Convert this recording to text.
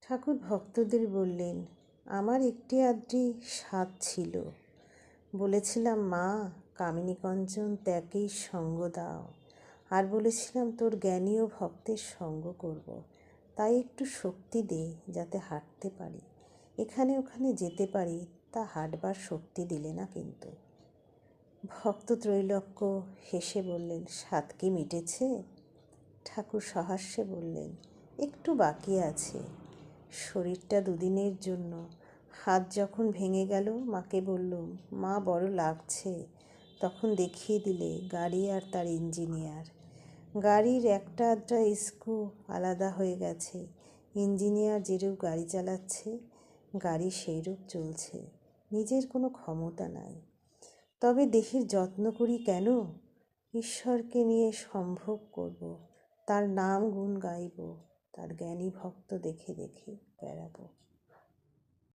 ঠাকুর ভক্তদের বললেন, আমার একটি আধটি স্বাদ ছিল। বলেছিলাম, মা, কামিনীকঞ্চন ত্যাগেই সঙ্গ দাও। আর বলেছিলাম, তোর জ্ঞানী ও ভক্তের সঙ্গ করব। তাই একটু শক্তি দে, যাতে হাঁটতে পারি, এখানে ওখানে যেতে পারি। তা হাঁটবার শক্তি দিলে না কিন্তু। ভক্ত ত্রৈলোক্য হেসে বললেন, স্বাদ কি মিটেছে? ঠাকুর সহাস্যে বললেন, একটু বাকি আছে। শরীরটা দুদিনের জন্য। হাত যখন ভেঙে গেল, মাকে বললুম, মা, বড় লাগছে। তখন দেখিয়ে দিলে গাড়ি আর তার ইঞ্জিনিয়ার। গাড়ির একটা আধটা স্ক্রু আলাদা হয়ে গেছে। ইঞ্জিনিয়ার যেরূপ গাড়ি চালাচ্ছে, গাড়ি সেইরূপ চলছে। নিজের কোনো ক্ষমতা নাই। তবে দেহের যত্ন করি কেন? ঈশ্বরকে নিয়ে সম্ভোগ করব, তার নাম গুণ গাইব, তার জ্ঞানী ভক্ত দেখে দেখে বেড়াবো।